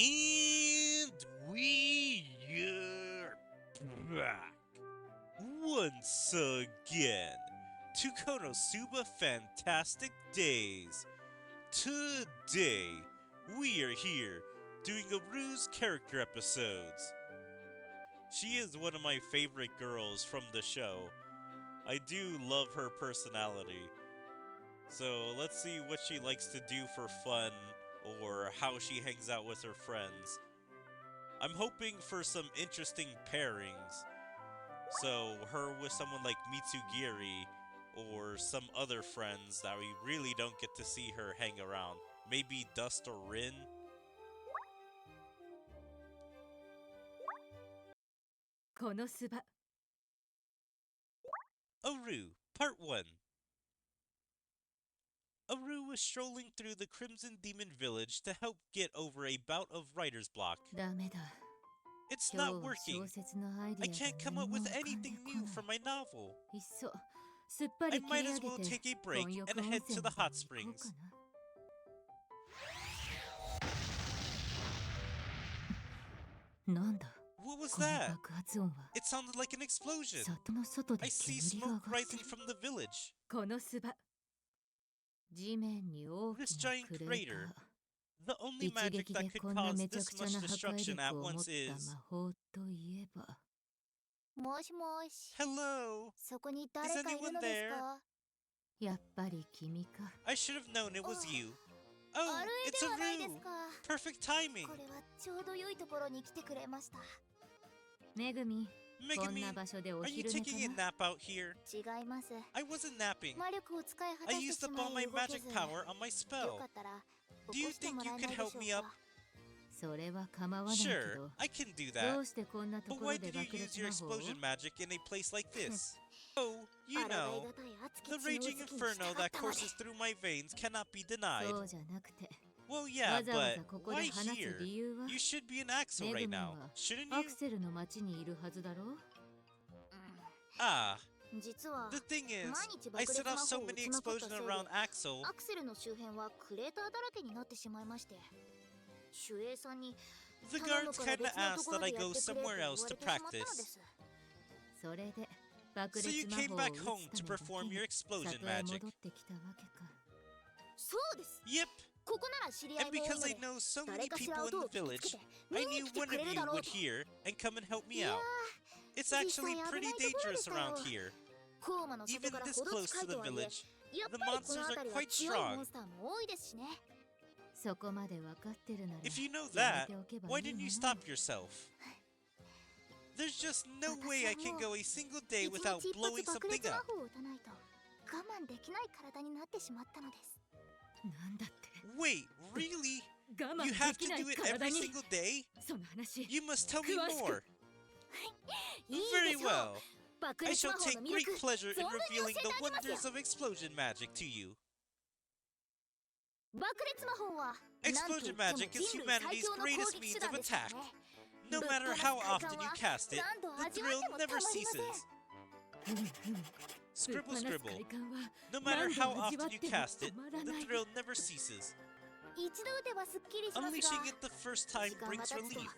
And we are back once again to KonoSuba Fantastic Days. Today, we are here doing Arue's character episodes. She is one of my favorite girls from the show. I do love her personality. So let's see what she likes to do for fun or how she hangs out with her friends. I'm hoping for some interesting pairings. So her with someone like Mitsugiri or some other friends that we really don't get to see her hang around. Maybe Dust or Rin? KonoSuba. Arue, Part 1. Arue was strolling through the Crimson Demon Village to help get over a bout of writer's block. ダメだ。 It's 今日 not は working. 小説のアイデ I ィア can't が come 何 up も with 浮かんで anything こ new ない for my novel. いっそすっぱり I 切 might り as 上 well げて take a 混 break 浴 and 温 head 泉 to に the 行こ hot う springs. かな。なんだ What was この that? 爆発音は。 It sounded like an explosion. 里の外で I see 煙が上 smoke がって rising る。 from the village. KonoSuba。地面に大 This きな giant クレー crater. ター。 The only 一 magic 撃で that could こんな cause めちゃ this くちゃ much な破壊 destruction 力 at を持っ once た is... 魔法といえば。もしもし、 Hello? そこに誰かいるのですか？やっぱり君か。 I should have known it was you. ア Oh, ルエ it's ではないで Arue! すか。 Perfect timing! これはちょうど良いところに来てくれました。めぐみ、こんな Megami, 場所でお are you 昼寝 taking a かな。 nap out here? 違います。 I wasn't napping. 魔力を使い果 I たして used し up ま all my い動け magic ず。 power on my よ spell. かったら Do 起 you こして think もら you えな could いでしょ help う me up? か。それは構わないけ Sure, ど、 I can do ど that. うしてこんなと But ころ why で did you 爆 use 裂 your 魔法 explosion magic in a place like this? Oh, you 抗いが know, たい熱き the 血の raging 渦に inferno 従 that ったまで。 courses through my veins cannot be denied. そうじゃなくて、 Well, わ yeah, ざわ but ざここ why で放つ here? 理由は、 You should be in Axel め right ぐみ now, は shouldn't ア you? クセルの町にいるはずだろう。Ah, 実は the thing is, 毎日 I 爆 set 裂魔 off 法 so を打 many ちまくった explosions せいで around Axel. アクセルの周辺はクレーターだらけになってしまいまして、守衛さんに The 頼む guards から kinda 別のと asked ころ that I でや go ってくれと somewhere 言 else わ to れてしまったので practice. す。それで爆 So you 裂魔 came 法を back 打つ home た to めだ perform け your に explosion 里へ magic. 戻ってきたわけか。そうです。 Yep, ここなら知り合い and も多い because の I で、 know so 誰 many かしら people 音 in the を聞きつ village, けて I 見に knew 来て one くれ of る you だろう would と。 hear and come and help me いや out. ー、 It's actually 実際 pretty 危ないところで dangerous したよ。 around here. コーマの Even 外から this ほど close 近 to い the とはいえ、 village, やっ the ぱりこの monsters are 辺りは quite 強い strong. モンスターも多いですしね。そこまで分かってるなら If you know や that, めておけば why いい didn't わ you な。 stop yourself? There's just no way I can go a single day 一 without 日一 blowing 発爆 something 裂魔 up. 法を打たないと我慢できない体になってしまったのです。なんだって Wait, really? 我慢 You で have き to ない do it 体 every に single day? その話 You must tell me 詳しく more. いい Very でしょう。 well. 爆 I 裂 shall 魔法 take の魅 great 力、 pleasure in 存分に教 revealing えて the あげますよ。 wonders of explosion magic to you. 爆裂魔法はなんといって Explosion も magic 人 is 類最 humanity's 強の攻 greatest 撃 means 手段 of ですから attack. ね。 No ぶっ matter 放す how 快 often 感 you は cast it, 何度 the 味わっ thrill てもた never まりません。 ceases. ぶっ Scribble 放す scribble. 快感は No matter 何 how 度味 often わっ you ても cast 止 it, まら the ない。 thrill never ceases. 一度打てばすっきりしますが、 Unleashing it the first time 時間が brings 経つと relief,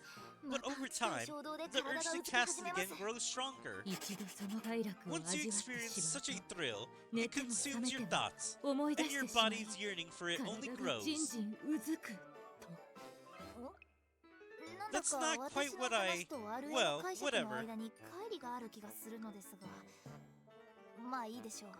ま but た over 打ちたい time, 衝動で the 体が urge う to ずき cast 始 it めま again す。 grows stronger. 一度その快楽を Once 味 you わって experience しまう such と a thrill, 寝 it ても覚 consumes め your ても thoughts, 思い出 and し your てしまい body's yearning for it only 体がじん grows. じんうずくと。なんだ That's か not 私 quite の what 話とアルエ well, の解釈の whatever. 間に乖離がある気がするのですが、まあいいでしょう。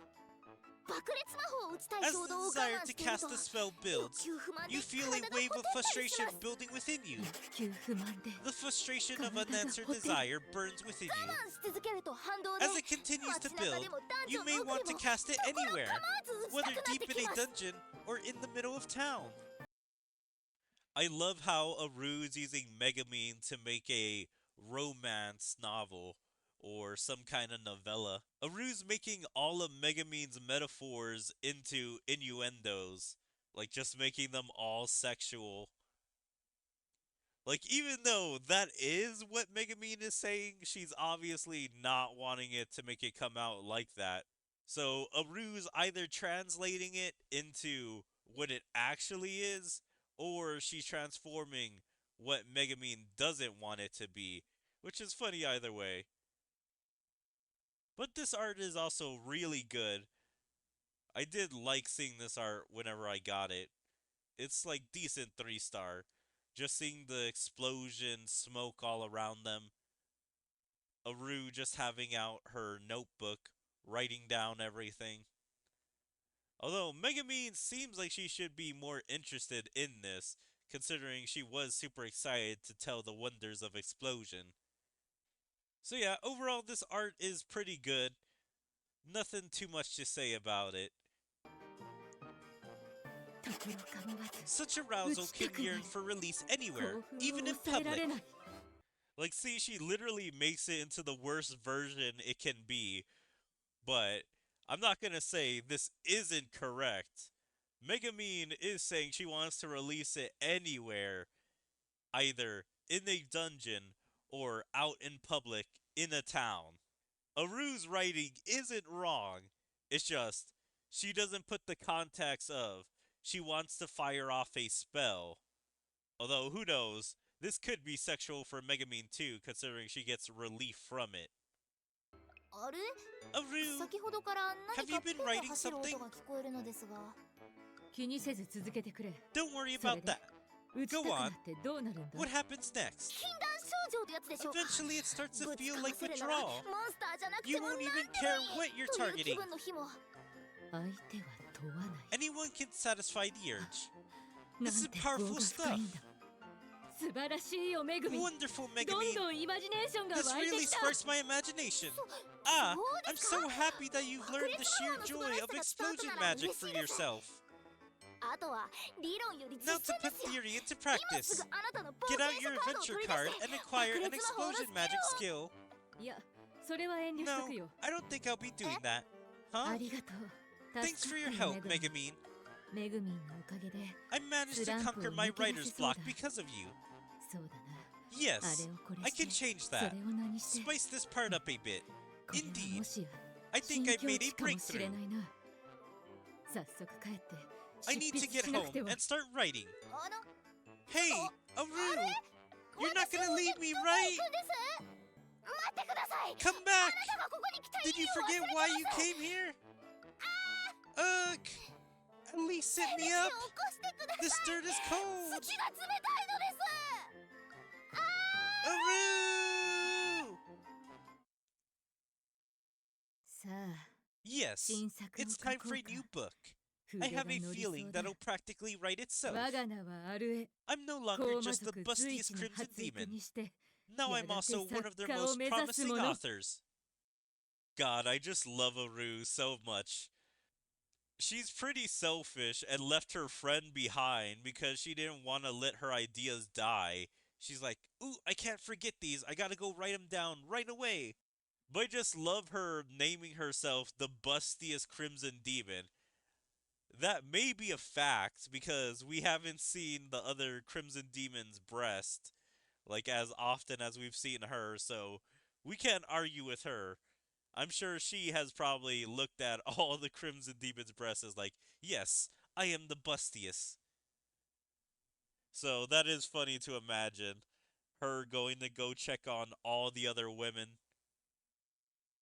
爆裂魔法を打ちたい As 衝 the 動を我 desire 慢 to している cast と the spell 欲 builds, 求不満で you feel 体 a が wave ほ of てったりし frustration ます。 building within you. 欲求不満で The frustration of 体が unanswered ほてる。 desire burns within 我 you. 慢し続けると反動で As it continues to 街中 build, でもダンジ you ョン may の want 奥で to も cast it ところ anywhere, 構わず打ち whether たくなって deep in き a ます。 dungeon or in the middle of town. I love how Arue is using Megamine to make a romance novel or some kind of novella. Arue's making all of Megamine's metaphors into innuendos, like just making them all sexual. Like, even though that is what Megamine is saying, she's obviously not wanting it to make it come out like that. So Arue's either translating it into what it actually is, or she's transforming what Megumin doesn't want it to be, which is funny either way. But this art is also really good. I did like seeing this art whenever I got it. It's like decent 3-star. Just seeing the explosion, smoke all around them. Arue just having out her notebook, writing down everything. Although Megumin seems like she should be more interested in this, considering she was super excited to tell the wonders of explosion. So yeah, overall this art is pretty good. Nothing too much to say about it. Such arousal can yearn for release anywhere, even in public. Like, see, she literally makes it into the worst version it can be, but I'm not gonna say this isn't correct. Megumin is saying she wants to release it anywhere, either in a dungeon or out in public in a town. Arue's writing isn't wrong, it's just she doesn't put the context of she wants to fire off a spell. Although, who knows, this could be sexual for Megumin too, considering she gets relief from it. Arue, 先ほどから何 have か you ペ been ンが writing 走る something? 音が聞こえるのですが。気にせず続けてくれ。 Don't worry それ about で that. 打ちたく Go な on. ってどうなるんだ What happens next? 禁断症状ってやつでしょうか。 Eventually it starts to ぶち feel かま like せるなら withdrawal. モンスターじゃなくて You も won't 何で even もい care い what you're という気 targeting. 分の日も。相手は問わない。 Anyone can satisfy the urge. な This ん is て powerful 業が深いんだ。素晴らしいよ、めぐみ。 Wonderful, どん Megumin. どんイマジネーションが This 湧いて really きた。 sparks my imagination. Ah, I'm so happy that you've learned the sheer joy of explosion magic for yourself. あとは理論より実 Now 践 to で put すよ。 theory into 今 practice. すぐあなたの冒 Get 険 out 者 your カードを adventure 取り card 出して and acquire an 爆裂魔法の explosion スキルを magic skill. いや、それは遠慮しと No, くよ。 I don't think I'll be doing that. あ Huh? りがとう。 Thanks 助 for か your ったよ help, めぐみ。 Megumin. めぐみんのおかげで。 I managed to Slump conquer will my make it writer's easy block soda. because of you. そうだな。 Yes, あれをこれ I して can change それ that. を何して Spice this part up a bit. これは Indeed. もしや I 新 think I 境 made 地 a かもしれ breakthrough. ないな。早速帰って I 執 need 筆 to get しなく home ては。 and start writing. あの Hey, Arue! You're not gonna leave me, right? 行くんです。待ってください。 Come back! あなたがここに来た Did 意 you 味を forget 忘 why れ you てます。 came here? Ugh! At least sit せ me めて up! 起こしてください。 This dirt is 土 cold! が冷たいのです。Arue! さあ、 Yes, 新作を it's 書 time こ for う a か。 new book. 筆 I が have a 乗りそう feeling だ。 that'll practically write itself. 我が名はアルエ。 I'm no 高 longer 魔 just the 族随 bustiest 一の crimson 発育 demon. にして Now や I'm がて also one of their 作家を most 目指す promising もの。 authors. God, I just love Arue so much. She's pretty selfish and left her friend behind because she didn't want to let her ideas die. She's like, ooh, I can't forget these. I gotta go write them down right away. But I just love her naming herself the bustiest Crimson Demon. That may be a fact because we haven't seen the other Crimson Demon's breast like as often as we've seen her, so we can't argue with her. I'm sure she has probably looked at all the Crimson Demon's breasts as like, yes, I am the bustiest. So that is funny to imagine. Her going to go check on all the other women.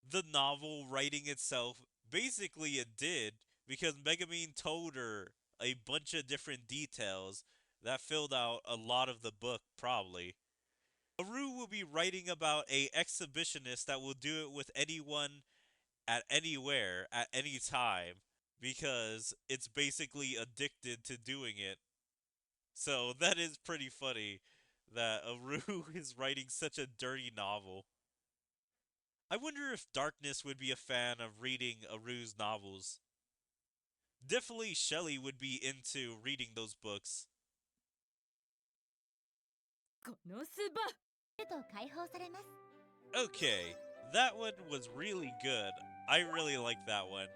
The novel writing itself, basically it did, because Megumin told her a bunch of different details that filled out a lot of the book, probably. Arue will be writing about a exhibitionist that will do it with anyone at anywhere at any time because it's basically addicted to doing it. So that is pretty funny that Arue is writing such a dirty novel. I wonder if Darkness would be a fan of reading Arue's novels. Definitely Shelley would be into reading those books. このスバ と解放されます。 Okay, that one was really good. I really liked that one.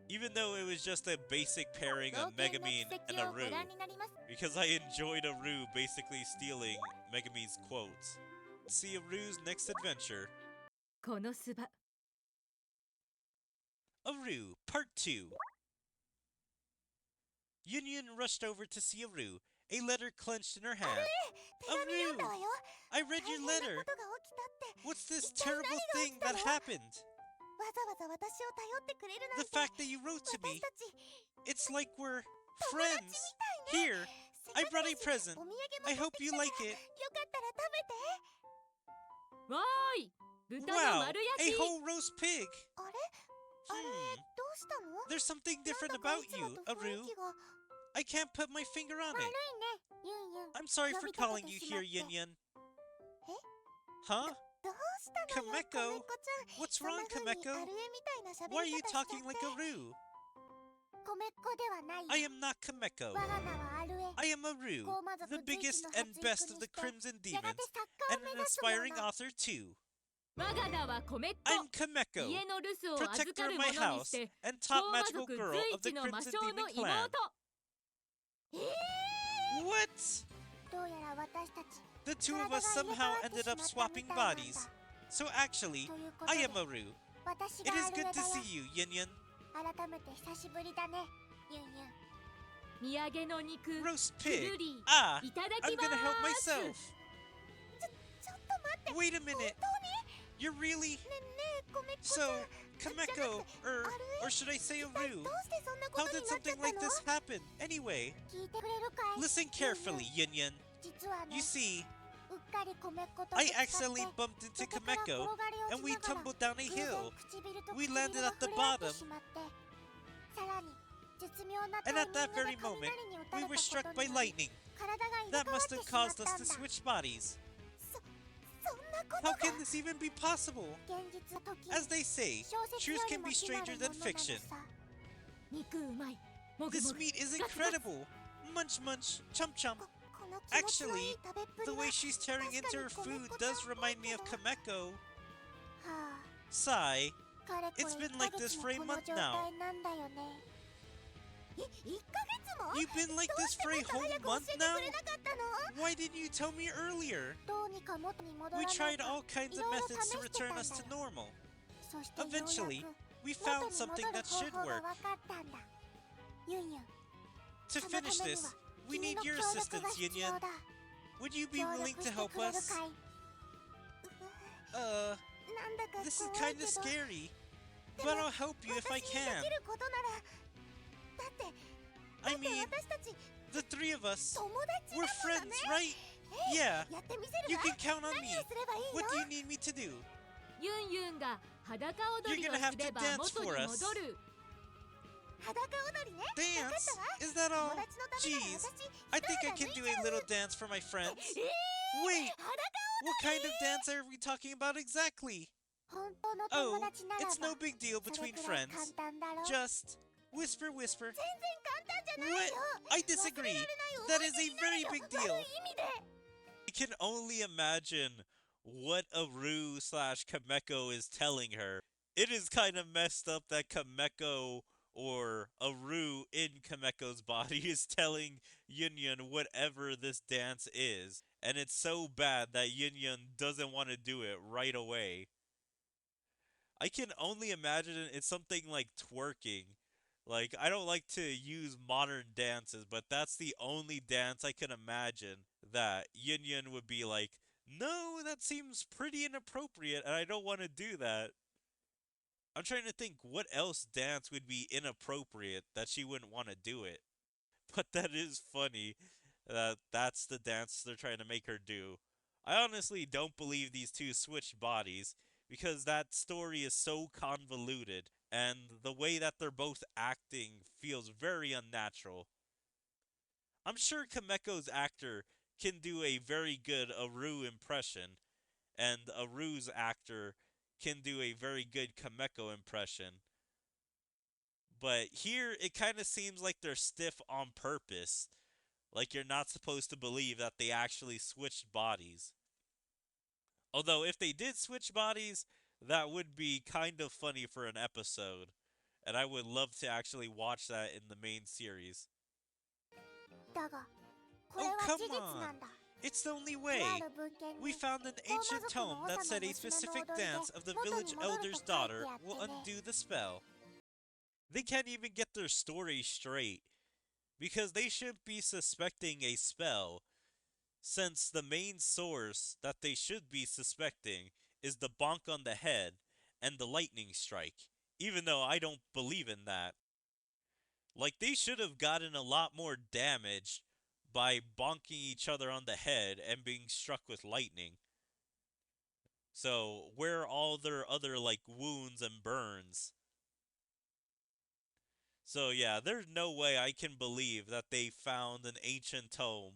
Even though it was just a basic pairing 冒 of 険の Megumin 奇 and 跡をご Arue, 覧になります。 because I enjoyed Arue basically stealing Megumin's quotes. Let's see Arue's next adventure. このスバ Arue, Part 2. Union rushed over to see Arue a letter clenched in her hand. 手紙読んだわよ。 I read 大 your 変な letter. ことが起きたって。 What's this 一体何 terrible が thing 起きた that の？ happened? わざわざ私を頼ってくれるなん The て。 fact that you wrote to 私 me. たち It's like we're 友達 friends. みたいね。 Here, せっ I かく brought だ a し present. お土産も I 持っ hope てき you たから like it. よかったら食べて。わーい、豚の Wow, 丸 a 焼き。 whole roast pig. あれあれ、どうしたの？ There's something なん different だか about いつも you, と雰囲 Arue. 気が I can't put my finger on 悪い it. ね、ユンユン。 I'm sorry for 呼びかけ calling て you しま here, って。 Yin Yin. え？ Huh? どうしたのよ、 Kameko? コメコちゃん。 What's そんな wrong, 風に Kameko? アルエみたいな喋 Why are り you 方しちゃって talking like Arue? コメっ子ではないよ。 I am not Kameko. 我が名はアルエ。 I am Arue, ゴーマ族 the 随一 biggest の and 発育 best に of the して Crimson やが Demons, て作家 and を目 an 指すも aspiring の。 author too. 我が名は米っ子。 I'm Kameko, 家の留守を預 protector か of る my 者に house して and ゴ top ーマ magical 族 girl 随 of the 一の魔 Crimson 性の Demon 妹。 clan. What? どうやら私たち The two of us somehow ended up swapping bodies. So actually, ということ I で am Arue. 私 It が is アルエ good だ to よ。 see you, Yin Yin. 改めて久しぶりだね、ユンユン。土産の肉、 Roast く pig. るり、 Ah, いただ I'm きま gonna help ーす。 myself. ちょっと待って。 Wait a 本 minute. 当 You're really に？ねえ、コメっ子ちゃ so ん。 Kameko, or should I say 一体 Arue? どうしてそんなこ How と did になっちゃ something った like の？ this happen? Anyway, 聞いてくれるかい？ listen carefully, Yin Yin. 実はね、 You see, うっかりコメっ子と I ぶつかって accidentally bumped into 土手から転 Kameko, がり and 落 we ちながら tumbled down a 偶然 hill. 唇と We 唇 landed が at the 触れ合って bottom. しまって、さらに絶妙なタ And イ at ミン that グで very moment, 雷に打た we れ were た struck こと by により lightning. 体が入れ That 替わっ must て have しまっ caused た us ん to だ。 switch bodies. そんなこと How が can this even be possible? 現実の時 As they say, 小説 truth より can も be 奇な stranger る than ものなの fiction. さ。肉うまい。もぐ This もぐ。 meat is Guts, guts. incredible. Munch munch, chomp chomp. この気持ちのいい食べっぷり The は way she's tearing into her food does remind me of Kameko. はあ、 Sigh. かれこれ It's been 1 like ヶ this 月 for a もこの month 状 now. 態なんだよね。1ヶ月も？ You've been like どう this して for も a っと whole 早く month 教えて now? くれなかったの？ Why didn't you tell me earlier? どうにか元に戻ら We ない tried か all kinds い of ろいろ methods 試 to して return たん us だ to よ。 normal. そしてようや Eventually, く we 元 found に something 戻る that 方 should 法が work. 分かったんだ。ユンユン、 To そのた finish めに this, は we 君 need の your 協力が assistance, 必 Yin 要 Yin. だ。 Would you be 協 willing 力 to して help くれる us? かい？なんだか This is 怖い kinda けど、 scary, で but も I'll help you if I 私に can. できることなら、だって I mean, 私たち the three of us, 友達 we're だもんね。 friends, right? Yeah, やってみせ you るわ。 can count on 何 me. をすればいいの？ What do you need me to do? ユンユンが裸踊りを You're gonna have す to れば dance 元に for 戻 us. る。裸踊りね。わかっ Dance? たわ。 Is that 友 all? 達のためなら Jeez, 私 I think I 一 can 肌 do 脱い a じゃう。 little dance for my friends. え Wait, 裸 what kind of dance are we talking about exactly? 本当の Oh, 友達ならば it's no big deal それ between くらい friends. 簡単だろ。 Just whisper, whisper. 全然簡単じゃない What? よ。 I 忘れ disagree. られない思 That い is 出 a になる very よ。 big 悪 deal. い意味で。 I can only imagine what Aru slash Kameko is telling her. It is kind of messed up that Kameko or Aru in Kameko's body is telling Yin Yin whatever this dance is. And it's so bad that Yin Yin doesn't want to do it right away. I can only imagine it's something like twerking. Like, I don't like to use modern dances, but that's the only dance I can imagine that Yin Yin would be like, no, that seems pretty inappropriate, and I don't want to do that. I'm trying to think what else dance would be inappropriate that she wouldn't want to do it. But that is funny that that's the dance they're trying to make her do. I honestly don't believe these two switched bodies because that story is so convoluted and the way that they're both acting feels very unnatural. I'm sure Kameko's actor can do a very good Aru impression, and Aru's actor can do a very good Kameko impression. But here, it kind of seems like they're stiff on purpose. Like you're not supposed to believe that they actually switched bodies. Although, if they did switch bodies, that would be kind of funny for an episode. And I would love to actually watch that in the main series. だが、これ Oh, は come 事実 on. なんだ。 It's the only と way. ある文献 We に found an ancient tome that said a specific dance of the village elder's daughter will undo the spell. They can't even get their story straight. because they shouldn't be suspecting a spell, since the main source that they should be suspecting is the bonk on the head and the lightning strike, even though I don't believe in that. Like, they should have gotten a lot more damage by bonking each other on the head and being struck with lightning. So, where are all their other, like, wounds and burns? So, yeah, there's no way I can believe that they found an ancient tome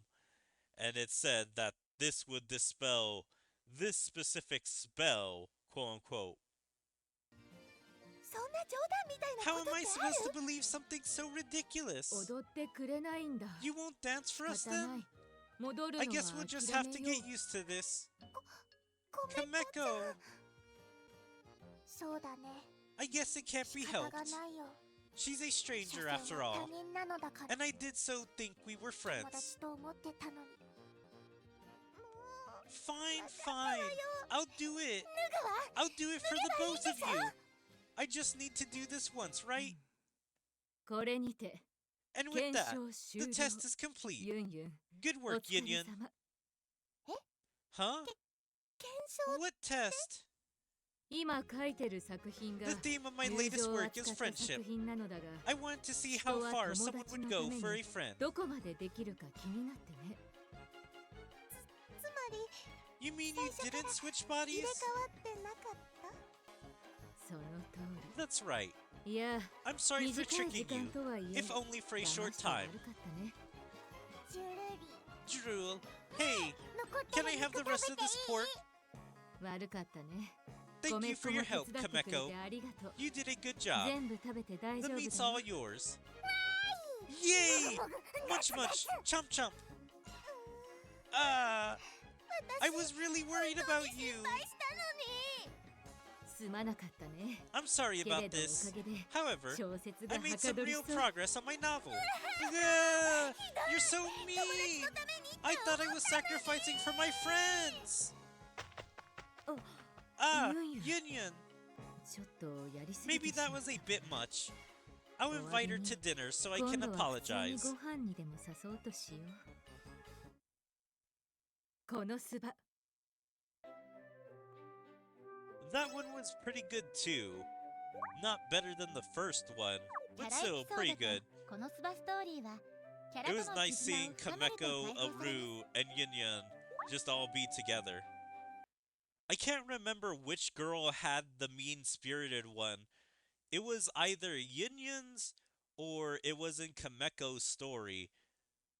and it said that this would dispel this specific spell, quote unquote. そんな冗談みたいな How こと am って I ある supposed to believe something so ridiculous? 踊ってくれないんだ。 You won't dance for us 仕方な then? い。戻る I の guess は we'll just 諦 have め to よ get used to this. ごめんなちゃ Kameko, んそうだね I guess it can't be 仕方が helped. ないよ She's a 所 stranger 詮 after は all, 他人なのだから and I did so think we were 友 friends. 達と思ってたのに Fine, fine. I'll do it. 脱ぐわ I'll do it for the both of you. I just need to do this once, right? これにて And with 検 that, 証 the 終了。 test is complete. ユンユン Good お work, 疲 Yin れ Yin. 様。 Huh? 検証 What test? 今書いてる作品が The theme of my 友 latest 情を work is 扱った作 friendship. 品なのだが I wanted to see how far someone would go for a friend. どこまでできるか気になってね。つまり You mean you didn't switch 入 bodies? れ替わってなかった その通 That's right. り。いや、 I'm sorry for 短い時 tricking 間 you, とはいえ if only for a 騙 short して time. 悪かったね。ジュルリ Drool. Hey, 残った can ら I 肉 have the 食べ rest of てい this い pork? 悪かったね。ご Thank め you ん for こも your 手 help, 伝ってくれ Kameko. てありがとう。 You did a good job. 全部食べて大 The 丈夫 meat's だ all よ。 yours. Yay! Munch munch! Chomp chomp! Ah! I was really worried about you. 心配したのにすまなかったね。 I'm sorry けれ about どお this. かげで However, 小説が I は made か some どり real そう。 progress on my novel. Ugh, you're so mean! I thought I was sacrificing for my friends! Oh, Ah, Yun-Yun. Yun-Yun. ちょっとやりすぎて Maybe しま that った。 was a bit much. I'll invite her to dinner so I 今 can 度は普通に apologize. ご飯にでも誘おうとしよう。このすば。 That one was pretty good too. Not better than the first one, キャ but ラ still エピソー pretty ド good. とこのスバストーリーはキャラ It と was の nice 絆 seeing を深めると Kameko, 解放される Arue, and Yin-Yun just all be together. I can't remember which girl had the mean-spirited one. It was either Yin-Yun's or it was in Kameko's story,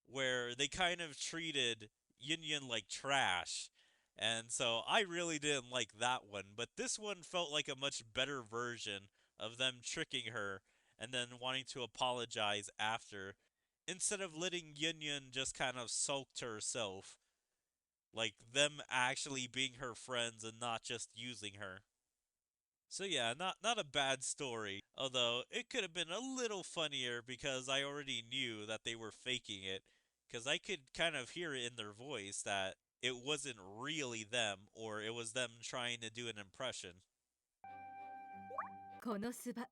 where they kind of treated Yin-Yun like trash. And so I really didn't like that one, but this one felt like a much better version of them tricking her and then wanting to apologize after, instead of letting Yin-Yun just kind of sulk to herself. Like them actually being her friends and not just using her. So yeah, not a bad story. Although it could have been a little funnier because I already knew that they were faking it. Because I could kind of hear it in their voice that it wasn't really them, or it was them trying to do an impression. このすば。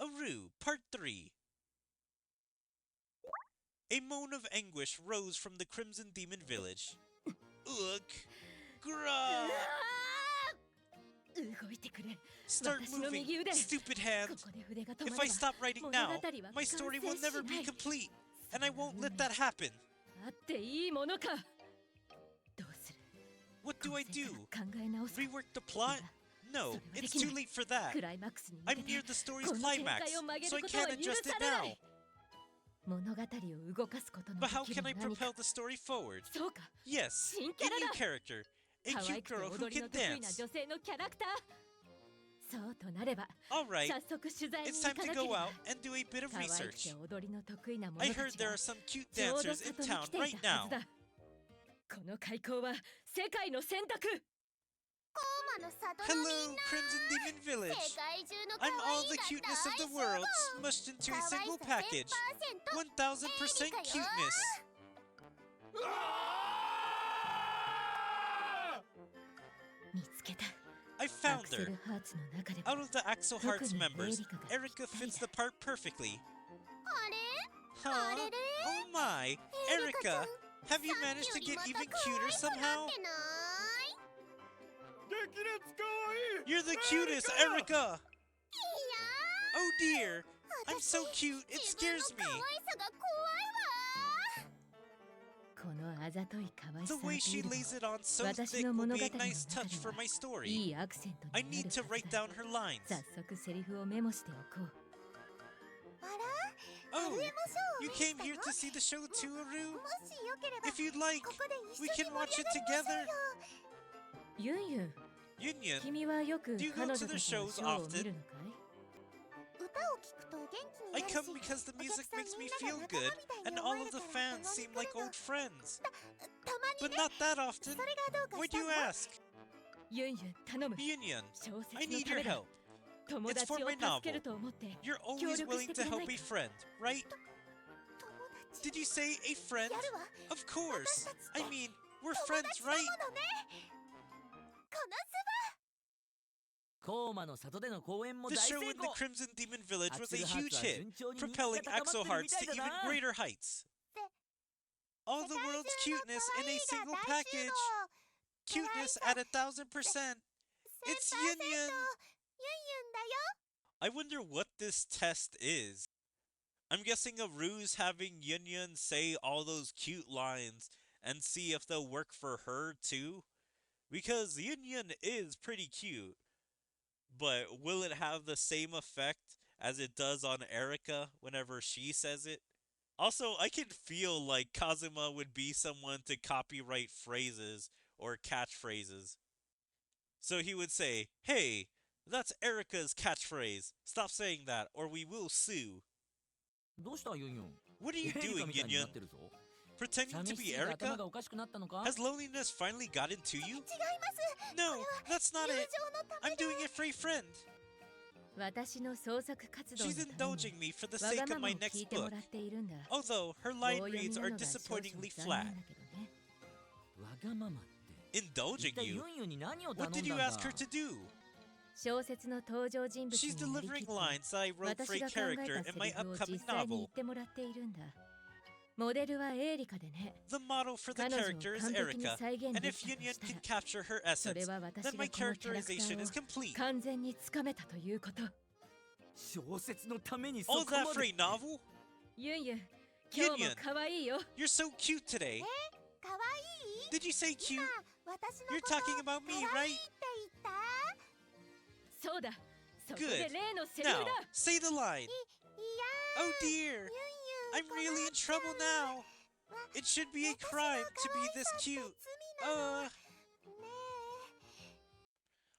Arue, Part 3. A moan of anguish rose from the Crimson Demon Village. Ugh. Grah! 動いてくれ。 Start 私の moving, 右腕。 stupid こ hand. こで筆が止 If ま I れば stop writing 物語 now, は my 完 story will 成 never し be ない。 complete, and I won't let that happen. あっていいものか。どうする。 What do I 構成 do? から考え直すか。 Rework the plot? No, it's too late for that. クライマックスに向 I'm けて near the story's この展 climax, 開を曲げ so I ることは can't 許 adjust it されな now. い。物語を動かすことの But で how き can る I 何か。 propel the story forward? そうか。 Yes, 新キ a ャラ new だ。 character. A 可 cute 愛くて girl who 踊り can の得意な dance. 女性のキャラクター。そうとなれば、 Alright, 早速取材に it's 行 time か to なけれ go ば。 out and do a bit of 可愛く research. て踊りの得意な者 I た heard ち there が are some cute ちょうど dancers in 里に town 来てい right たは now. ずだ。この開口は世界の選択。コーマの里のみ Hello, んな Crimson Demon 世 Village. 界中の可 I'm 愛 all い the が cuteness of 大 the 集 world 合 smushed into 可 a 愛さ single 1000% package. 1000% cuteness. 見つけた。 I ア found クセ her. ルハーツの中で Out も of the Axel 特 Hearts に members, エリカが Erica ぴったり fits だ。 the part perfectly. あ Huh? Oh my! Erica! Have you managed to get even cuter somehow? You're the cutest, Erica! Oh dear! I'm so cute, it scares me! このあざとい可愛さ The ア way ピ she ールも lays it on so 私 thick の will 物 be 語 a の nice 中 touch で for は my story. いいアクセント I になる need は to ず write だ down her lines. 早速セリフをメモしておこう Oh, you came here to see the show too, Arue? If you'd like, we can watch it together. ユンユン Union, 君はよく Do you go 彼 to 女 the たちの shows ショーを often? 見るのかい I come because the music makes me feel good, and all of the fans seem like old friends. But not that often. Why do you ask? ユンユン頼む Union, 小 I 説の need た your めだ help. 友 It's 達 for を my 助 novel. けると思って You're always willing to help a friend, right? Did you say a friend? Of course. I mean, we're friends, right? コーマの里での公演も The 大 show 成 in the 功 Crimson Demon Village was a アクセルハー huge ツは hit, 順調に人気 propelling が高 Axel まってるみ Hearts た to いだ even な greater heights. All the world's cuteness in a single package. Cuteness at 1,000%. It's Union. I wonder what this test is. I'm guessing Arue's having Yunyun say all those cute lines and see if they'll work for her too. Because Yunyun is pretty cute. But will it have the same effect as it does on Erika whenever she says it? Also, I can feel like Kazuma would be someone to copyright phrases or catchphrases. So he would say, "Hey, that's Erika's catchphrase. Stop saying that or we will sue." どうしたユンユン What are you エリカ doing, みたいにな Yunyun? ってるぞ Pretending 寂 to し be すぎて頭 Erika? がおかしくなったのか Has loneliness finally gotten to you? No, that's not it. I'm doing it for a friend. 私の創作活動の She's ために indulging me for the わ sake が of まま my を聞 next いても book. らっているんだ Although her 棒 line 読み reads な are のが少々 disappointingly 残 flat. 念だけどねわがままって Indulging 一体 you? ユンユンに何を頼 What ん did だ you んだ ask her to do? 小説の登場人物 She's になりき delivering って lines that I wrote for 私 a が考え character た in セ my リフを upcoming 実際に言 novel. ってもらっているんだモデルはエーリカでね The model for the 彼女を character is 完璧に Erika, 再現 and で if きたと Yunyun したら can capture her そ essence, れは私 then が my このキャラクタ characterization ー is を complete. 完全につかめたということ小説のためにそ All こ that ま for で a novel? ユンユン今日も Yunyun, 可愛いよ you're so cute today. かわいい Did you say cute? 私の You're こと talking about me, かわいい right? って言ったそうだそこ Good. で例のセリフ Now, だ say the line. いや Oh ー dear, ユンユン I'm really in trouble now. It should be a crime to be this cute. ね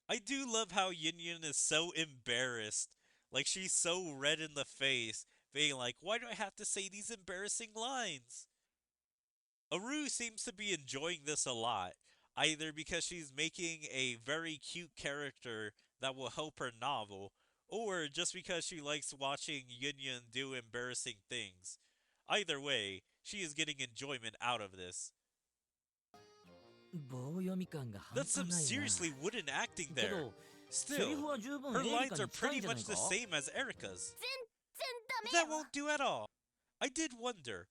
I do love how Yunyun is so embarrassed. Like, she's so red in the face, being like, why do I have to say these embarrassing lines? Arue seems to be enjoying this a lot, either because she's making a very cute character that will help her novel, or just because she likes watching Yunyun do embarrassing things. Either way, she is getting enjoyment out of this. 棒読み感が半 That's 端 some ないな seriously wooden acting け there. どセリ Still, フは十分 her エリ lines カ are に近い pretty んじゃない much か the same as Erika's. 全然 That ダメよ won't do at all. I did wonder,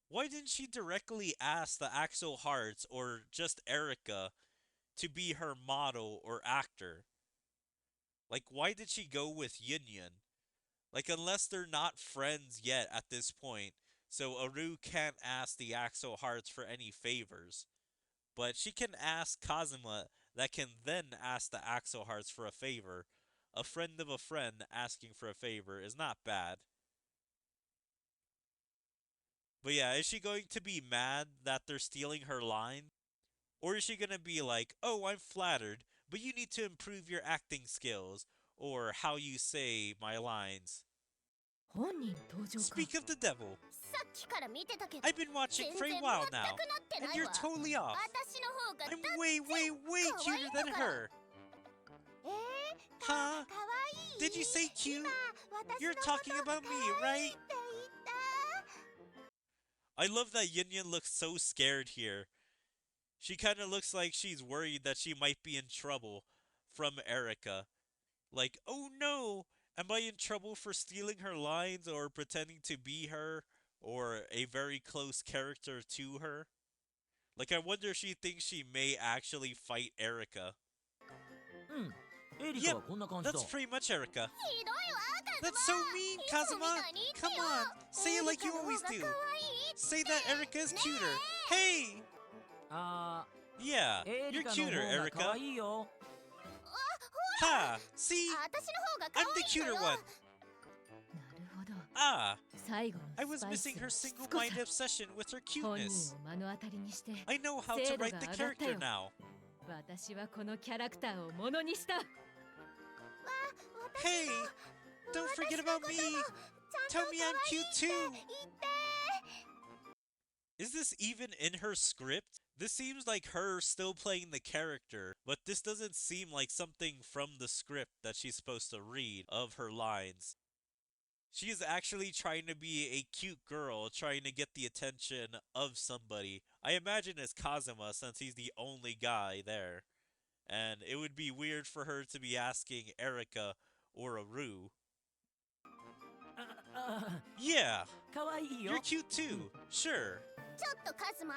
why didn't she directly ask the Axel Hearts or just Erika to be her model or actor? Like, why did she go with Yunyun? Like, unless they're not friends yet at this point, so Arue can't ask the Axel Hearts for any favors. But she can ask Kazuma that can then ask the Axel Hearts for a favor. A friend of a friend asking for a favor is not bad. But yeah, is she going to be mad that they're stealing her line? Or is she going to be like, oh, I'm flattered, but you need to improve your acting skills, or how you say my lines? 本人登場か Speak of the devil. さっきから見てたけど I've been watching 全 for a 然 while 全くな now, ってな and い you're わ totally off. 私の方が I'm way, way, way cuter than her. か Huh? かわいい Did you say cute? 今私 You're のこと talking about me, 可愛い right? って言った I love that Yunyun looks so scared here. She kind of looks like she's worried that she might be in trouble from Erika. Like, oh no, am I in trouble for stealing her lines or pretending to be her or a very close character to her. Like, I wonder if she thinks she may actually fight Erica. うんエリカ Yep, はこんな感じだ that's pretty much Erica. ひどいわカズマ That's so mean, いつもみ Kazuma! たいに言ってよ Come on, say it like you エリカの方 always が do. 可愛いって Say that Erica is cuter. Hey! あ Yeah, ーエ you're リカの cuter, 方が可 Erica. 愛いよ Ha! See? 私の方が可 I'm 愛 the いんだ cuter よ one. なるほど Ah, 最後の I ス was パイ missing ス her のしつこ single-minded さ obsession with her 本人 cuteness. を目の当たりにして I know how to write the character now. 私はこのキャラクターをものにした Hey! Don't forget about me! Tell me I'm cute too! 言って Is this even in her script? This seems like her still playing the character, but this doesn't seem like something from the script that she's supposed to read of her lines. She is actually trying to be a cute girl, trying to get the attention of somebody. I imagine it's Kazuma since he's the only guy there. And it would be weird for her to be asking Erica or Arue. あ Yeah, 可愛いよ you're cute too. Sure. ちょっとカズマ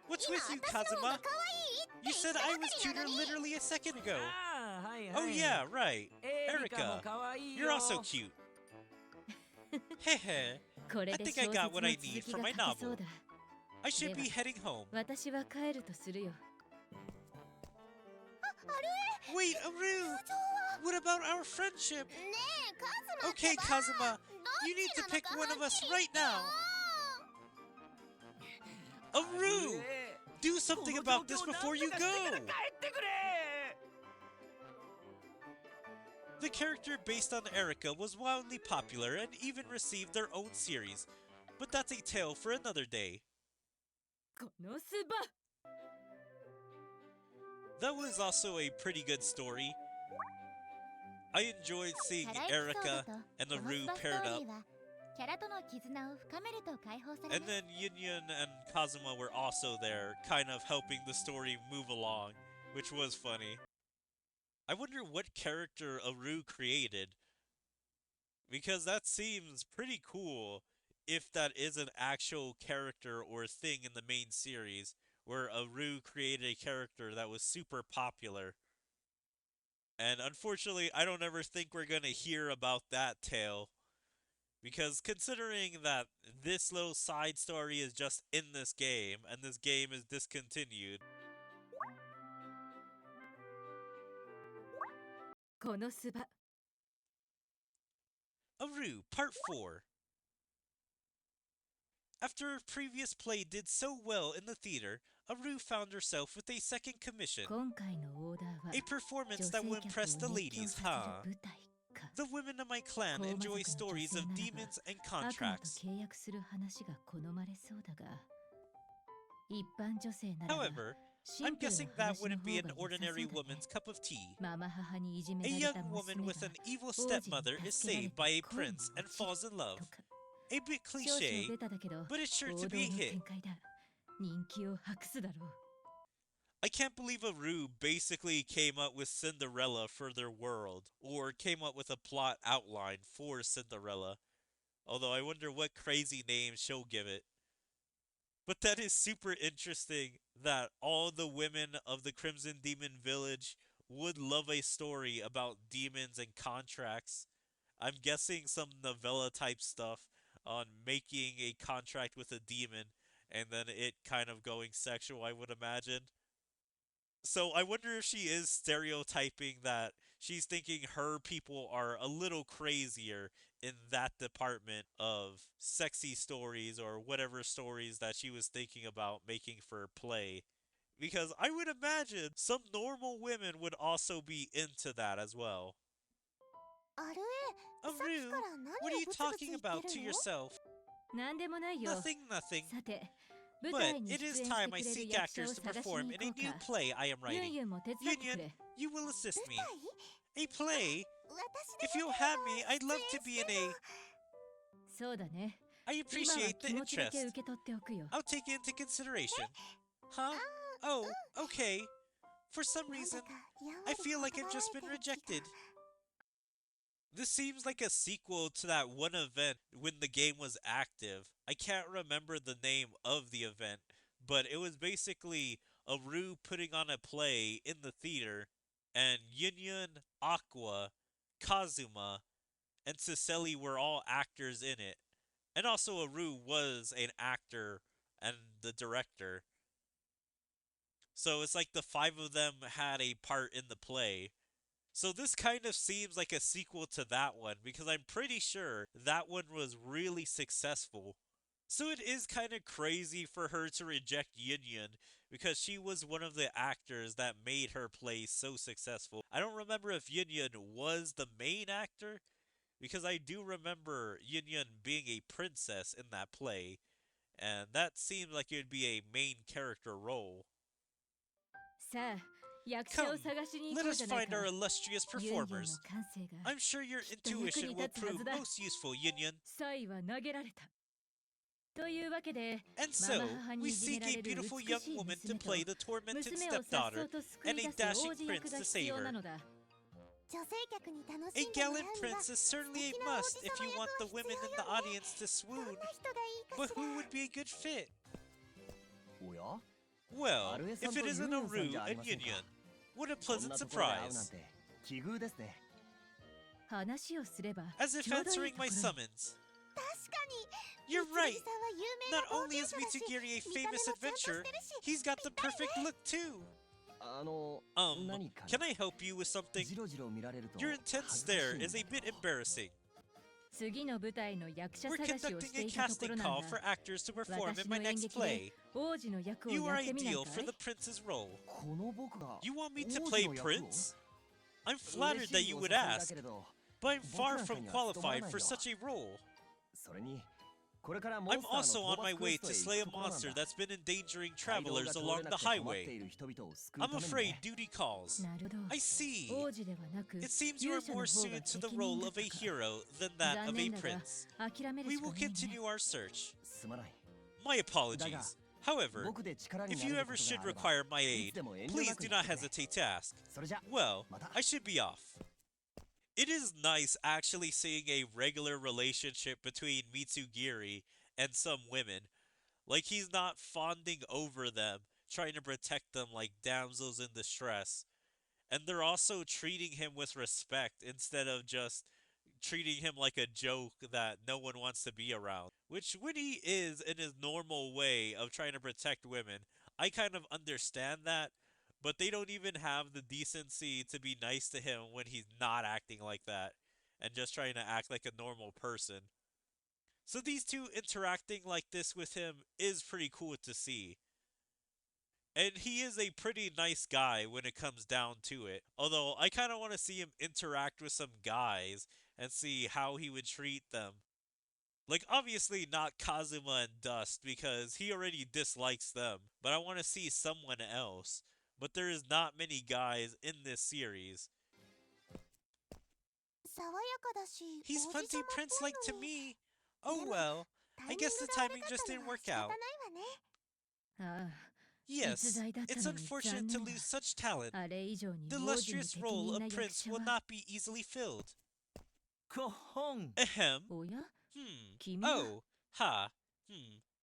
What's 今 with you, 私の方が Kazuma? 可愛いって You 言っ said た I ばか was りな cuter のに literally a second ago. あーはいはい Oh yeah, right. エリカも Erica, 可愛い You're よ also cute. Hehe. これ I で think 小 I 説 got の what I 続 need き for が my 書けそう novel. だ I should be では heading home. 私は帰るとするよ Wait, Arue! What about our friendship? ねえカズマって Okay, ば Kazuma, どっ you need ち to なの pick か one は of っ us きり言 right ってよ now. Arue! Do something about this before you go! 帰ってくれ The character based on Erica was wildly popular and even received their own series, but that's a tale for another day. このスバ That was also a pretty good story. I enjoyed seeing 課題エピソー Erica ド and とこの Arue スバスト paired ーリ up, ーはキャラとの絆を深めると解放され and ます then Yunyun and Kazuma were also there, kind of helping the story move along, which was funny. I wonder what character Arue created, because that seems pretty cool if that is an actual character or thing in the main series, where Arue created a character that was super popular. And unfortunately, I don't ever think we're gonna hear about that tale. Because considering that this little side story is just in this game, and this game is discontinued, このスバ Arue, Part 4. After her previous play did so well in the theater, Arue found herself with a second commission. 今回のオーダーは A performance 女 that 性 will 客 impress the を熱狂 ladies, させる huh? 舞台か The women of my clan 高魔族 enjoy の stories 女 of 性ならば demons and 悪魔と contracts. 契約する話が好まれそうだが一般女性ならば However, シ I'm ンプル guessing な that 話の wouldn't be 方 an が良さそう ordinary だね woman's cup of tea. ママ母にいじめ A られた young 娘 woman が with an evil 王子に stepmother is 助けられ saved by a 恋に prince and 落ち falls in love. とか A bit 少々 cliche, ベタだけど but it's sure 王 to 道 be a の hit. 展開だ人気を博すだろう I can't believe Arue basically came up with Cinderella for their world, or came up with a plot outline for Cinderella. Although I wonder what crazy name she'll give it. But that is super interesting that all the women of the Crimson Demon Village would love a story about demons and contracts. I'm guessing some novella type stuff on making a contract with a demon and then it kind of going sexual, I would imagine. So I wonder if she is stereotyping that she's thinking her people are a little crazier in that department of sexy stories or whatever stories that she was thinking about making for play. Because I would imagine some normal women would also be into that as well. アルエさっき Arue, から what 何 are を you ブツブツ talking 言って about to るの yourself? なんでもないよ Nothing, nothing. さて舞 But 台に it 出 is 演 time して I くれる seek 役者を actors to 探し perform に in 行 a こう new か play I am ユン writing. ユンも手伝ってく Union, れ you will assist 舞 me. 台 A play? 私 If you'll have me, I'd love to be in a... そうだね I 今は appreciate the 気持ちだけ interest. 受け取っておくよ I'll take it into consideration. Huh? Oh, okay. For some なんだ reason, かやんわ I り feel like 断 I've ら just れ been てる気が rejected. This seems like a sequel to that one event when the game was active. I can't remember the name of the event, but it was basically Arue putting on a play in the theater, and Yunyun, Aqua, Kazuma, and Cicely were all actors in it. And also Arue was an actor and the director. So it's like the five of them had a part in the play. So this kind of seems like a sequel to that one because I'm pretty sure that one was really successful. So it is kind of crazy for her to reject Yin Yun because she was one of the actors that made her play so successful. I don't remember if Yin Yun was the main actor because I do remember Yin Yun being a princess in that play, and that seemed like it would be a main character role. さあ、役者 Come, を探しに行 let こう us じゃない find か。 our illustrious ユンユンの performers. 感性が I'm sure your きっと役に intuition will 立つは prove ずだ。 most useful, Yin Yun. サイは投げられた。というわけで、 And マ so, マ母に we いじめ seek ら a れる beautiful 美 young しい woman to 娘と play the tormented 娘をさっ stepdaughter そうと救 and い a 出す dashing 王子役 prince が to 必 save 要な her. のだ。女性客に楽 A しんでもら gallant うには prince is 素 certainly 敵 a な王 must 子 if 様 you 役 want が the 必 women 要 in よ the ね。 audience to ど swoon. んな人がいいか But しら。 who would be a good fit? おや Well, Arue if さん it と isn't ユンユンさんじゃあ Arue り and ません Yin か Yun, what a こん pleasant なところで会うなん surprise. て奇遇ですね。話をすれば As if ちょうどいい answering とこ my ろに。 summons. 確かに。 You're 三 right. 剣さんは有名な Not 冒 only 険 is 者だし、 Mitsugiri a 見た目 famous もちゃんと adventurer, してるし。 he's got the perfect look too. 何か Can I help you with something? じろじろ見られると Your intense 恥ずかしい stare んだ is a け bit ど embarrassing. 次の舞台の役者 We're 探しをし conducting て a いたとこ casting ろなん call だ。 for actors to perform in 私 my の演 next 劇で play. 王子の役を You や are ってみない ideal か for い the prince's role. この僕が You want me 王 to 子 play の役を Prince? I'm flattered 嬉 that しい you お would 誘いだ ask, けれど but I'm 僕 far なんか from には務まら qualified ない for よ such a role. それにこれからモ I'm ンスター also の on 討 my 伐ク way エスト to へ slay 行 a くところなん monster だ that's been endangering 街道が travelers 通れ along な the くて困って highway. いる人々を救う I'm ために afraid ね duty calls. なるほど。 I see. 王子ではなく It seems you 勇 are 者の more 方が suited to 適 the 任 role だ of った a か。 hero than that 残 of a 念だが prince. 諦める We しか will ないね。 continue our search. すまない My apologies. However, 僕で力に if なれ you る ever こと should があれば require my い aid, つでも遠慮 please なく do 言 not ってくれ hesitate to ask. それじゃ Well, また I should be off. It is nice actually seeing a regular relationship between Mitsugiri and some women. Like he's not fawning over them, trying to protect them like damsels in distress. And they're also treating him with respect instead of just treating him like a joke that no one wants to be around. Which, when he is in his normal way of trying to protect women, I kind of understand that, but they don't even have the decency to be nice to him when he's not acting like that and just trying to act like a normal person. So these two interacting like this with him is pretty cool to see. And he is a pretty nice guy when it comes down to it. Although I kind of want to see him interact with some guys and see how he would treat them. Like, obviously not Kazuma and Dust because he already dislikes them, but I want to see someone else. But there is not many guys in this series. 爽やかだし、 He's 王子 plenty 様っぽい prince-like to のに。 me. Oh well, タ I イミン guess グ the が悪 timing かっ just たの didn't は work 仕方 out. ないわね。ああ、 Yes, 逸材だった it's のに unfortunate 残 to 念だ。 lose such talent. あれ以上に The 王子に illustrious 適 role 任 of な役 prince 者 will は。 not be easily filled. こほん Ahem. おや、 Hmm. 君は Oh. Ha.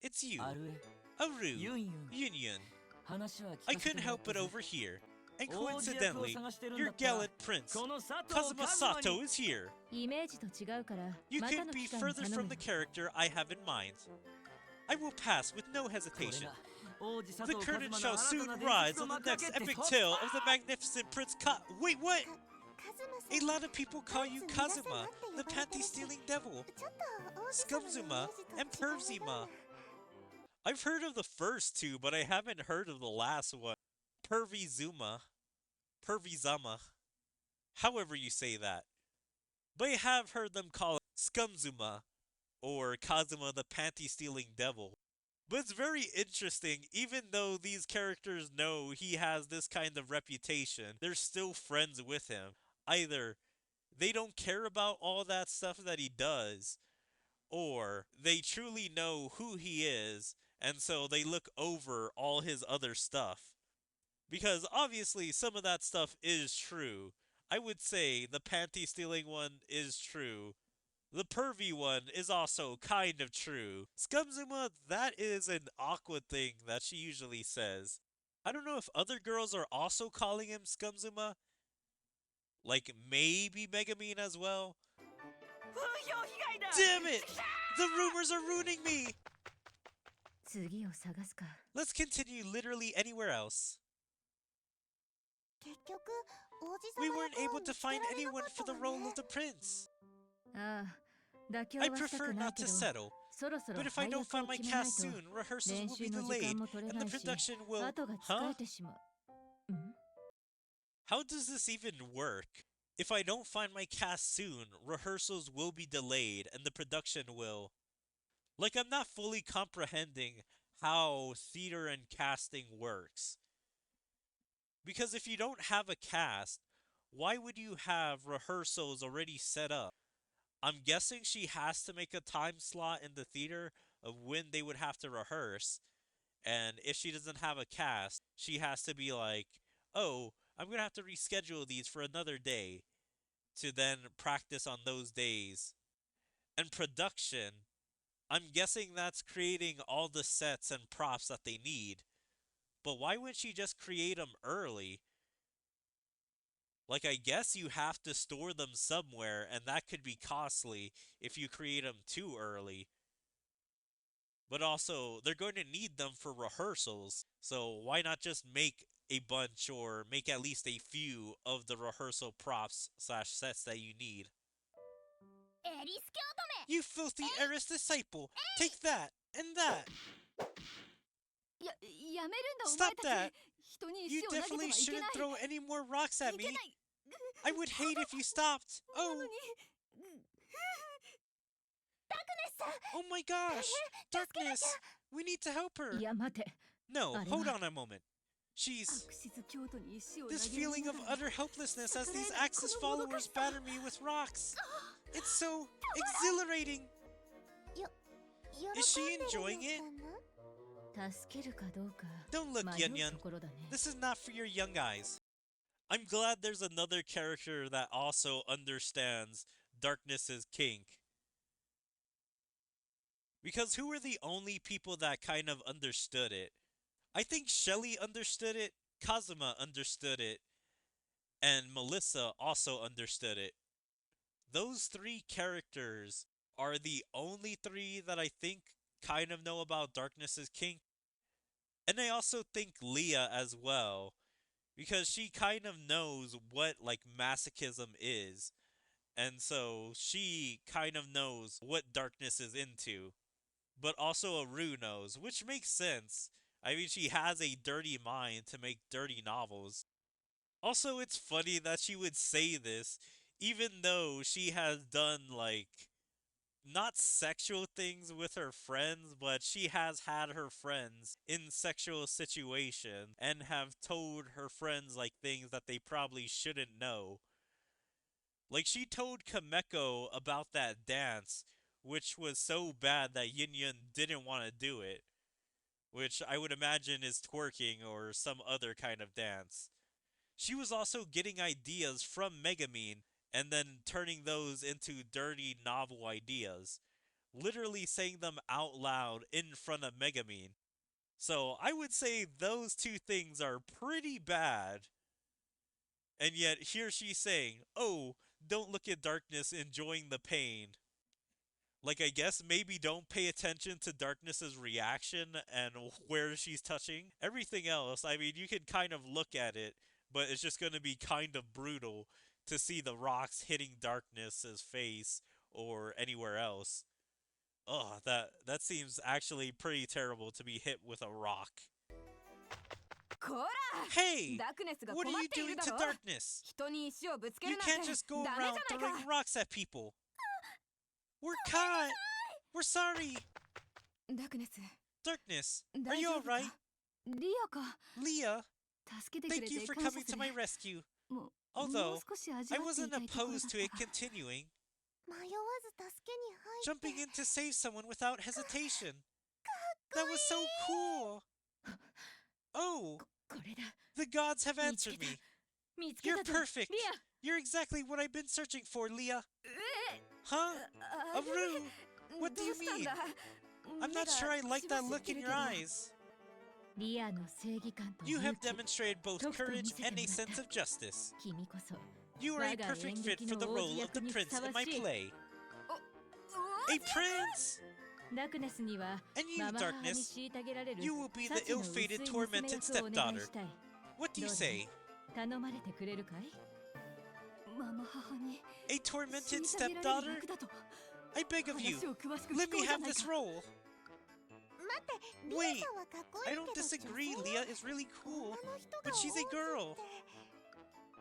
It's you. アルエ Aru. ユンユン Union. 話は I 聞かせて couldn't もらっ help た but ぜ overhear. And 王子役を coincidentally, 探してるん your だったら gallant prince, この佐藤 Kazuma カズマ Sato に is here. イメージと違うから You また couldn't の be 機会に further 頼 from む the よ。 character I have in mind. I will pass with no これ hesitation. が王子佐 The 藤カズ curtain マ shall の新 soon たな rise 伝説 on の the 幕開 next けって epic ほっ tale of the magnificent Prince Wait, what? カズマさ A ん。 lot of people call you 皆さん Kazuma, なんて呼 the ばれてるし panty-stealing devil. ちょっと王子様のイメージと Scumzuma 違 and うよ Pervzima. な。 I've heard of the first two, but I haven't heard of the last one. Pervizuma. Pervizama. However you say that. But I have heard them call it Scumzuma or Kazuma the panty-stealing devil. But it's very interesting, even though these characters know he has this kind of reputation, they're still friends with him. Either they don't care about all that stuff that he does, or they truly know who he is, and so they look over all his other stuff. Because obviously some of that stuff is true. I would say the panty stealing one is true. The pervy one is also kind of true. Scumzuma, that is an awkward thing that she usually says. I don't know if other girls are also calling him Scumzuma. Like maybe Megamine as well. Damn it! The rumors are ruining me! 次を探すか。 Let's continue literally anywhere else. 結局王子 We 様 weren't 役を able 見 to つけら find れな anyone かっ for た the わ role ね of the prince. ああ、妥協 I はした prefer くない not け to ど、 settle. そろそろ But if I 配 don't 役を find my 決めない cast と soon, rehearsals 練 will 習 be の時 delayed 間も取れ and な the いし、 production will. 後が疲 Huh? れてしまう。ん How does this even work? If I don't find my cast soon, rehearsals will be delayed and the production will. Like, I'm not fully comprehending how theater and casting works. Because if you don't have a cast, why would you have rehearsals already set up? I'm guessing she has to make a time slot in the theater of when they would have to rehearse. And if she doesn't have a cast, she has to be like, oh, I'm going to have to reschedule these for another day to then practice on those days. And production, I'm guessing that's creating all the sets and props that they need. But why wouldn't she just create them early? Like, I guess you have to store them somewhere, and that could be costly if you create them too early. But also, they're going to need them for rehearsals, so why not just make a bunch or make at least a few of the rehearsal props slash sets that you need? エリスケ乙 You filthy heiress disciple! Take that! And that! やめるんだお Stop 前た that! ち。人に You 石を投げては definitely いけ shouldn't ない。 throw any more rocks at い me! けない。 I would hate if you stopped! な Oh! のに。 Oh my gosh! Darkness! We need to help her! いや待て。 No, Arue. hold on a moment. She's... アクシズ京都に石を投 This げられ feeling な of がら utter helplessness as these 逆らえない Axis このもどか followers しさ。 batter me with rocks. It's so exhilarating. 喜 Is she んでる enjoying の it? かな 助けるかどうか Don't look, 迷 Yun う Yun. ところだね。 This is not for your young eyes. I'm glad there's another character that also understands Darkness's kink. Because who were the only people that kind of understood it? I think Shelly understood it, Kazuma understood it, and Melissa also understood it. Those three characters are the only three that I think kind of know about Darkness's kink. And I also think Leah as well, because she kind of knows what like masochism is. And so she kind of knows what Darkness is into. But also Arue knows, which makes sense. I mean, she has a dirty mind to make dirty novels. Also, it's funny that she would say this, even though she has done, like, not sexual things with her friends, but she has had her friends in sexual situations and have told her friends, like, things that they probably shouldn't know. Like, she told Kameko about that dance, which was so bad that Yin Yun didn't want to do it. Which I would imagine is twerking or some other kind of dance. She was also getting ideas from Megamine and then turning those into dirty novel ideas. Literally saying them out loud in front of Megamine. So I would say those two things are pretty bad. And yet here she's saying, oh, don't look at Darkness enjoying the pain. Like, I guess maybe don't pay attention to Darkness's reaction and where she's touching. Everything else, I mean, you can kind of look at it, but it's just going to be kind of brutal to see the rocks hitting Darkness's face or anywhere else. Ugh, that seems actually pretty terrible to be hit with a rock. こら Hey! ダークネスが What 困 are っ you ている doing だ to ろ Darkness? 人に石をぶつけ You るなんて can't just go ダメ around じゃない throwing か rocks at people. We're caught. We're sorry. ダークネス Darkness, are 大 you 丈夫か alright? リアか Leah, 助けてくれ thank you て for 感謝 coming す to る my rescue. もう Although, もう少し味 I わってい wasn't たいところだ opposed っ to it たが continuing, 迷わず助けに入って jumping in to save someone without hesitation. That was so cool. Oh, これだ the gods have 見つけ answered た me. 見つけ You're たぞ perfect. リア You're exactly what I've been searching for, Leah. え Huh? あ Arue, what do ど you うしたん mean? だ I'm not sure I like that look in your eyes. リアの正義感と You 勇 have 気 demonstrated both とくと courage 見せて and a もらった sense of justice. 君こそ You are a 我が perfect 演 fit 劇 for の the 王 role 子 of the 役にふ prince さ in わ my しい play. お A prince! ダークネスには And you, ママ母に Darkness, 虐げられる you will be 幸 the の薄い ill-fated, 娘 tormented 役をお願い stepdaughter. したい What do you どうだ say? 頼まれてくれるかいママ母に A tormented 虐げられる stepdaughter? 役だと I beg of you, 話を詳しく let 聞こ me うじゃ have ない this か role. 待ってリ Wait, アさんはかっこい I い don't けど disagree, 女性 Leah is really cool, 女の人が but she's a 王子 girl. って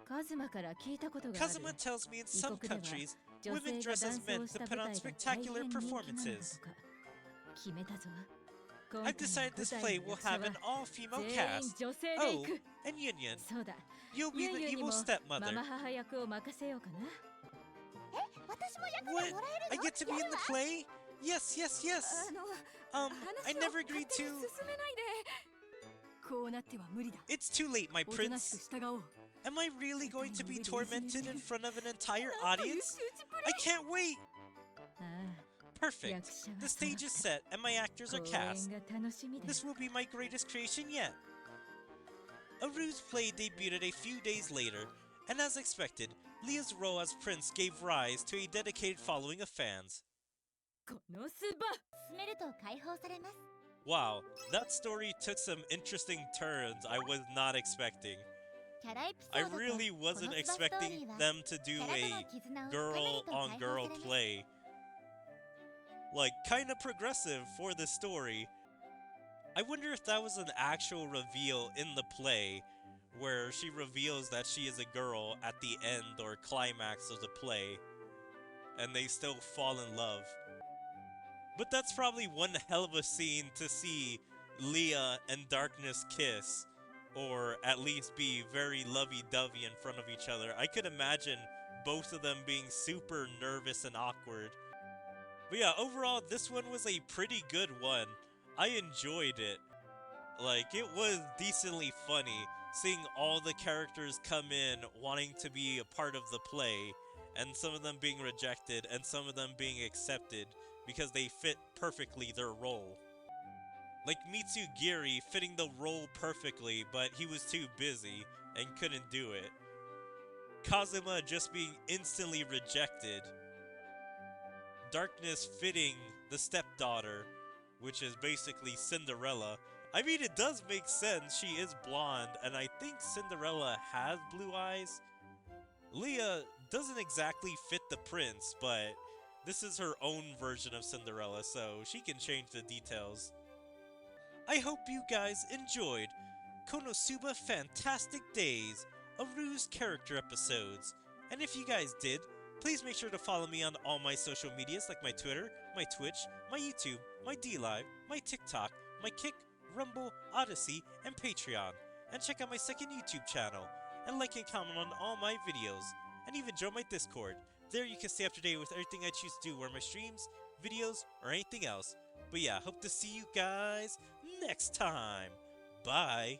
カズマから聞いたことがある Kazuma tells me in 異 some 国では countries, 女 women 性が dress as 男装 men し to た put 舞 on 台が大 spectacular 変人気なのだと performances. か決めたぞ I've decided this play will have an all-female 全員 cast. 女性で Oh, 行く and Yun Yun, そうだ you'll be ユン the ユンに evil もマ stepmother. マ母役を任せようかな私も役で What? もらえ I るの get to be in the play? Yes, yes, yes. あの I 話を never 勝手に agreed 進 to. めないでこうなっては無理だ It's too late, my おとなし prince. く従おう Am I really going to be tormented in front of an entire なんという audience? 仕打ちプレ I can't wait. ああ Perfect. 役者は The 揃っ stage is set and my actors た are 公 cast. 演が楽しみだ This will be my greatest creation yet. Arue's play debuted a few days later, and as expected, Leah's role as Prince gave rise to a dedicated following of fans. このスバ進めると解放されます Wow, that story took some interesting turns I was not expecting. キャラエピソ I ードと really この wasn't スバストーリ expecting ーは them to キ do ャラと a の絆を深める girl と on 解放 girl されます play. Like, kinda progressive for the story. I wonder if that was an actual reveal in the play, where she reveals that she is a girl at the end or climax of the play, and they still fall in love. But that's probably one hell of a scene to see Leah and Darkness kiss, or at least be very lovey-dovey in front of each other. I could imagine both of them being super nervous and awkward. But yeah, overall, this one was a pretty good one. I enjoyed it. Like, it was decently funny, seeing all the characters come in wanting to be a part of the play, and some of them being rejected, and some of them being accepted, because they fit perfectly their role. Like Mitsugiri fitting the role perfectly, but he was too busy, and couldn't do it. Kazuma just being instantly rejected. Darkness fitting the stepdaughter, which is basically Cinderella. I mean, it does make sense. She is blonde, and I think Cinderella has blue eyes. Leah doesn't exactly fit the prince, but this is her own version of Cinderella, so she can change the details. I hope you guys enjoyed KonoSuba Fantastic Days, Arue's character episodes. And if you guys did, please make sure to follow me on all my social medias like my Twitter, my Twitch, my YouTube, my DLive, my TikTok, my Kick, Rumble, Odyssey, and Patreon. And check out my second YouTube channel. And like and comment on all my videos. And even join my Discord. There you can stay up to date with everything I choose to do, or my streams, videos, or anything else. But yeah, hope to see you guys next time. Bye.